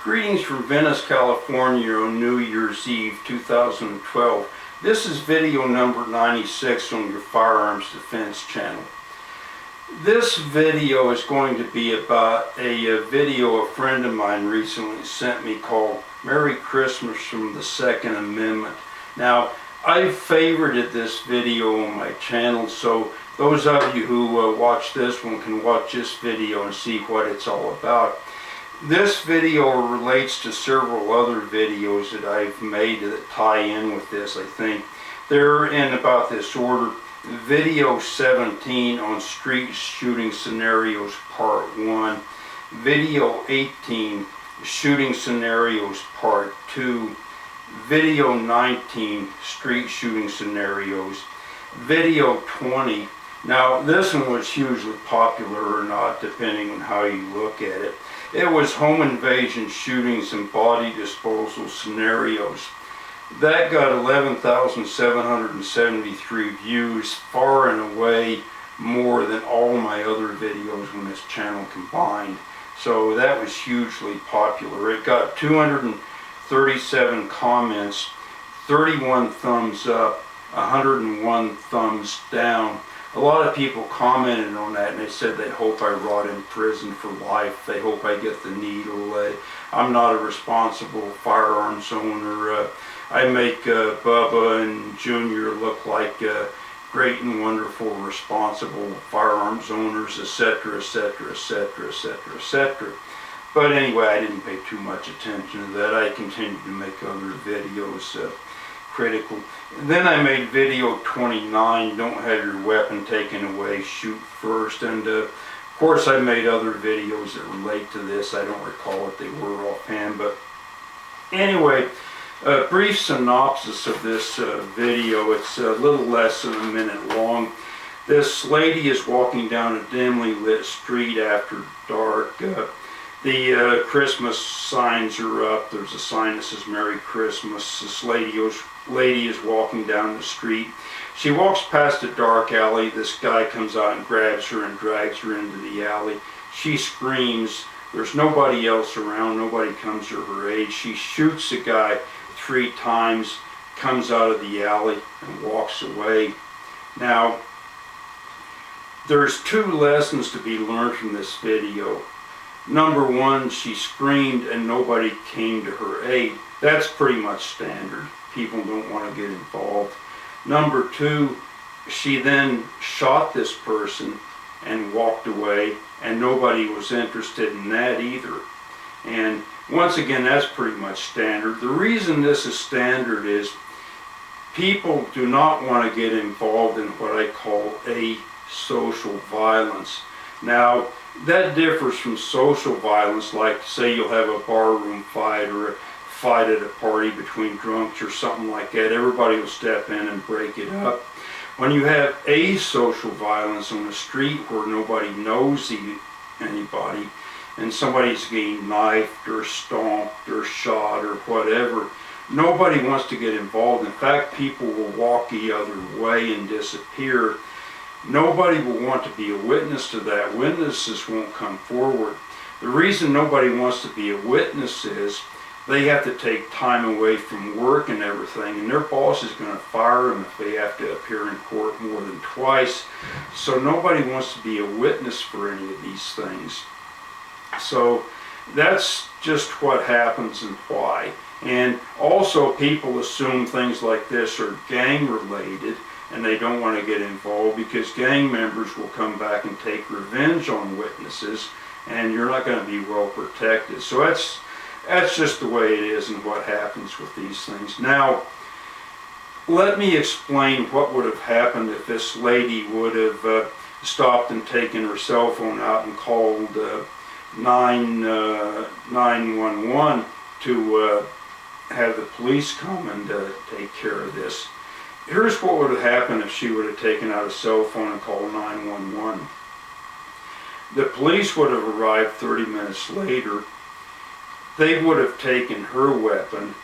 Greetings from Venice, California on New Year's Eve 2012. This is video number 96 on your Firearms Defense channel. This video is going to be about a video a friend of mine recently sent me called Merry Christmas from the Second Amendment. Now, I favorited this video on my channel, so those of you who watch this one can watch this video and see what it's all about. This video relates to several other videos that I've made that tie in with this, I think. They're in about this order. Video 17 on street shooting scenarios part 1. Video 18 shooting scenarios part 2. Video 19 street shooting scenarios. Video 20. Now this one was hugely popular or not depending on how you look at it. It was home invasion shootings and body disposal scenarios. That got 11,773 views, far and away more than all my other videos on this channel combined. So that was hugely popular. It got 237 comments, 31 thumbs up, 101 thumbs down. A lot of people commented on that and they said they hope I rot in prison for life. They hope I get the needle. I'm not a responsible firearms owner. I make Bubba and Junior look like great and wonderful responsible firearms owners, etc., etc., etc., etc., etc. But anyway, I didn't pay too much attention to that. I continued to make other videos critical. And then I made video 29, don't have your weapon taken away, shoot first. And of course I made other videos that relate to this. I don't recall what they were offhand, but anyway, a brief synopsis of this video. It's a little less than a minute long. This lady is walking down a dimly lit street after dark. The Christmas signs are up. There's a sign that says Merry Christmas. This lady is walking down the street. She walks past a dark alley. This guy comes out and grabs her and drags her into the alley. She screams. There's nobody else around. Nobody comes to her aid. She shoots the guy 3 times, comes out of the alley and walks away. Now, there's 2 lessons to be learned from this video. Number 1, she screamed and nobody came to her aid. That's pretty much standard. People don't want to get involved. Number 2, she then shot this person and walked away, and nobody was interested in that either. And once again, that's pretty much standard. The reason this is standard is people do not want to get involved in what I call asocial violence. Now, that differs from social violence, like say you'll have a barroom fight or a fight at a party between drunks or something like that. Everybody will step in and break it up. When you have asocial violence on the street where nobody knows anybody and somebody's getting knifed or stomped or shot or whatever, nobody wants to get involved. In fact, people will walk the other way and disappear. Nobody will want to be a witness to that. Witnesses won't come forward. The reason nobody wants to be a witness is they have to take time away from work and everything, and their boss is going to fire them if they have to appear in court more than twice. So nobody wants to be a witness for any of these things. So that's just what happens and why. And also people assume things like this are gang related, and they don't want to get involved because gang members will come back and take revenge on witnesses, and you're not going to be well protected. So that's just the way it is and what happens with these things. Now, let me explain what would have happened if this lady would have stopped and taken her cell phone out and called 911 to have the police come and take care of this. Here's what would have happened if she would have taken out a cell phone and called 911. The police would have arrived 30 minutes later. They would have taken her weapon.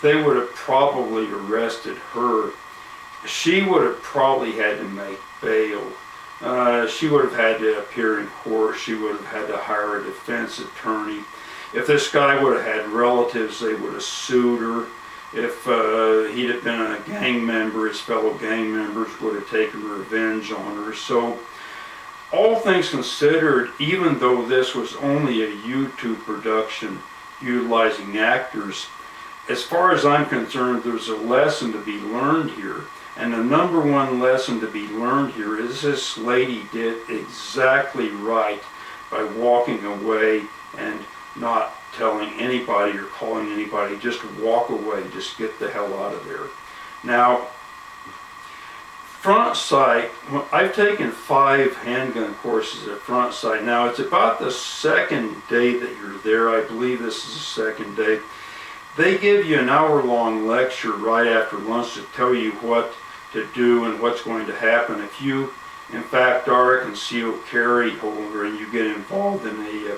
They would have probably arrested her. She would have probably had to make bail. She would have had to appear in court. She would have had to hire a defense attorney. If this guy would have had relatives, they would have sued her. If he'd have been a gang member, his fellow gang members would have taken revenge on her. So, all things considered, even though this was only a YouTube production utilizing actors, as far as I'm concerned, there's a lesson to be learned here. And the number one lesson to be learned here is this lady did exactly right by walking away and not telling anybody or calling anybody. Just walk away, just get the hell out of there. Now, Front Sight, I've taken 5 handgun courses at Front Sight. Now, it's about the second day that you're there. I believe this is the second day. They give you an hour-long lecture right after lunch to tell you what to do and what's going to happen. If you, in fact, are a concealed carry holder and you get involved in a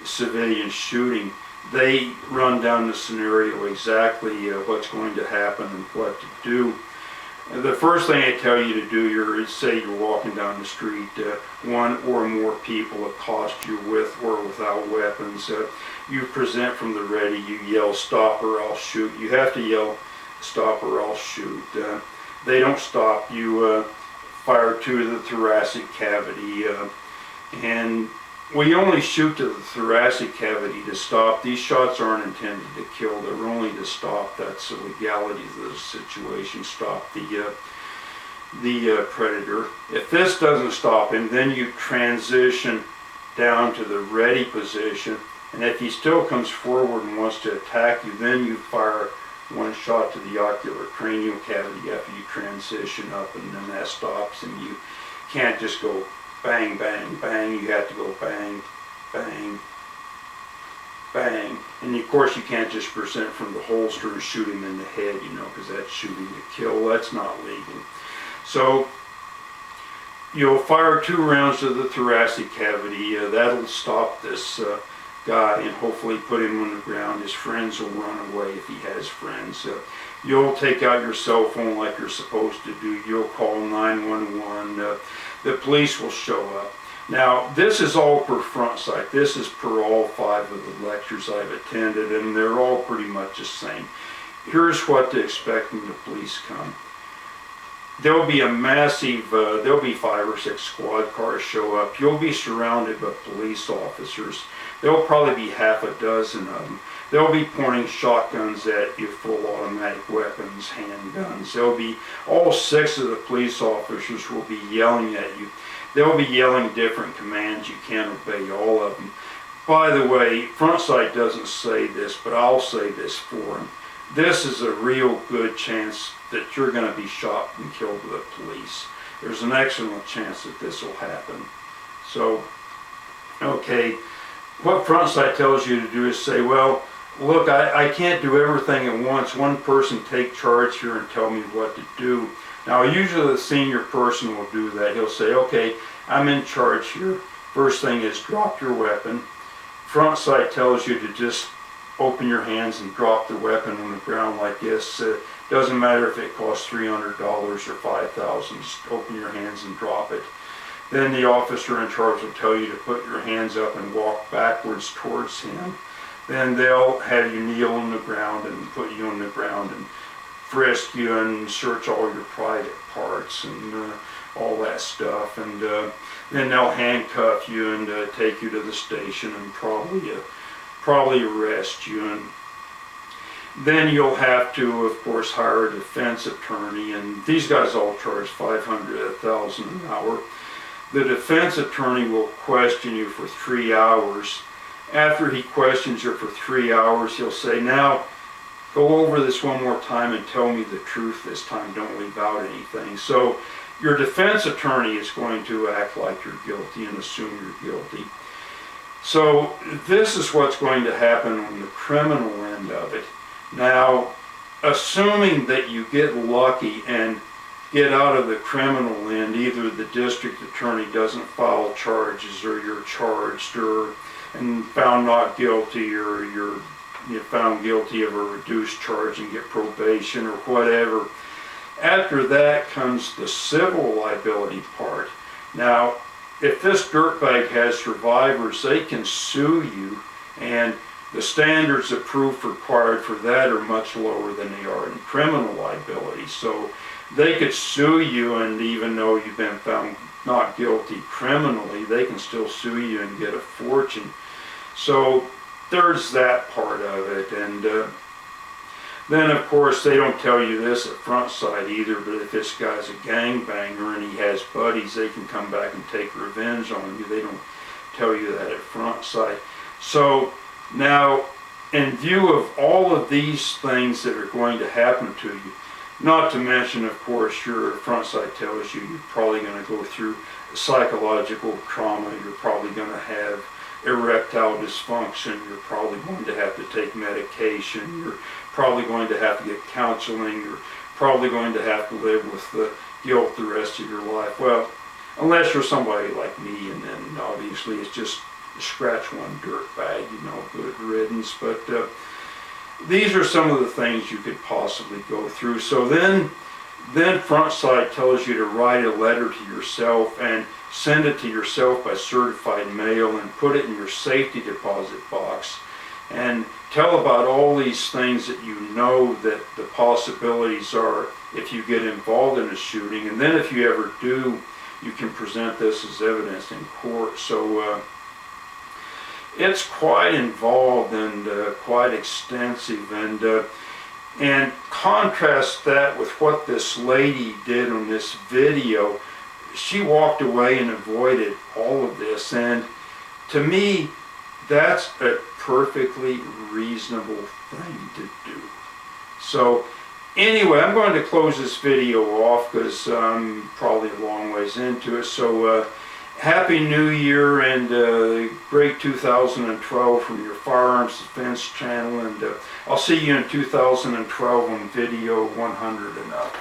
civilian shooting, they run down the scenario exactly what's going to happen and what to do. The first thing they tell you to do is say you're walking down the street, one or more people accost you with or without weapons. You present from the ready, you yell, "Stop or I'll shoot." You have to yell, "Stop or I'll shoot." They don't stop. You fire to the thoracic cavity, and we only shoot to the thoracic cavity to stop. These shots aren't intended to kill, they're only to stop. That's the legality of the situation. Stop the predator. If this doesn't stop him, then you transition down to the ready position, and if he still comes forward and wants to attack you, then you fire one shot to the ocular cranial cavity after you transition up, and then that stops him. You can't just go bang, bang, bang. You have to go bang, bang, bang. And of course you can't just present from the holster and shoot him in the head, you know, because that's shooting to kill. That's not legal. So you'll fire 2 rounds to the thoracic cavity. That'll stop this guy and hopefully put him on the ground. His friends will run away if he has friends. You'll take out your cell phone like you're supposed to do. You'll call 911. The police will show up. Now, this is all per Front Sight. This is per all 5 of the lectures I've attended, and they're all pretty much the same. Here's what to expect when the police come. There'll be a massive, there'll be 5 or 6 squad cars show up. You'll be surrounded by police officers. There'll probably be half a dozen of them. They'll be pointing shotguns at you, full automatic weapons, handguns. There'll be, all 6 of the police officers will be yelling at you. They'll be yelling different commands. You can't obey all of them. By the way, Front Sight doesn't say this, but I'll say this for them. This is a real good chance that you're going to be shot and killed by the police. There's an excellent chance that this will happen. So, okay, what Front Sight tells you to do is say, well, look, I can't do everything at once. One person take charge here and tell me what to do. Now, usually the senior person will do that. He'll say, okay, I'm in charge here. First thing is drop your weapon. Front Sight tells you to just open your hands and drop the weapon on the ground like this. Doesn't matter if it costs $300 or $5,000. Just open your hands and drop it. Then the officer in charge will tell you to put your hands up and walk backwards towards him. Then they'll have you kneel on the ground and put you on the ground and frisk you and search all your private parts and all that stuff. And then they'll handcuff you and take you to the station and probably arrest you. And then you'll have to, of course, hire a defense attorney. And these guys all charge $500, $1,000 an hour. The defense attorney will question you for 3 hours. After he questions you for 3 hours, he'll say, now, go over this one more time and tell me the truth this time. Don't leave out anything. So your defense attorney is going to act like you're guilty and assume you're guilty. So this is what's going to happen on the criminal end of it. Now, assuming that you get lucky and get out of the criminal end, either the district attorney doesn't file charges or you're charged and found not guilty, or you're found guilty of a reduced charge and get probation or whatever. After that comes the civil liability part. Now, if this dirtbag has survivors, they can sue you and the standards of proof required for that are much lower than they are in criminal liability. So they could sue you, and even though you've been found not guilty criminally, they can still sue you and get a fortune. So there's that part of it. And then of course they don't tell you this at Frontside either, but if this guy's a gangbanger and he has buddies, they can come back and take revenge on you. They don't tell you that at Frontside. So now, in view of all of these things that are going to happen to you, not to mention, of course, your Frontside tells you you're probably going to go through psychological trauma, you're probably going to have erectile dysfunction, you're probably going to have to take medication, you're probably going to have to get counseling, you're probably going to have to live with the guilt the rest of your life. Well, unless you're somebody like me, and then obviously it's just scratch one dirt bag, you know, good riddance. But these are some of the things you could possibly go through. So then Frontside tells you to write a letter to yourself and send it to yourself by certified mail and put it in your safety deposit box and tell about all these things that you know that the possibilities are if you get involved in a shooting. And then if you ever do, you can present this as evidence in court. So it's quite involved and quite extensive. And contrast that with what this lady did on this video. She walked away and avoided all of this, and to me that's a perfectly reasonable thing to do. So anyway, I'm going to close this video off because I'm probably a long ways into it. So Happy New Year and great 2012 from your Firearms Defense channel, and I'll see you in 2012 on video 100 and up.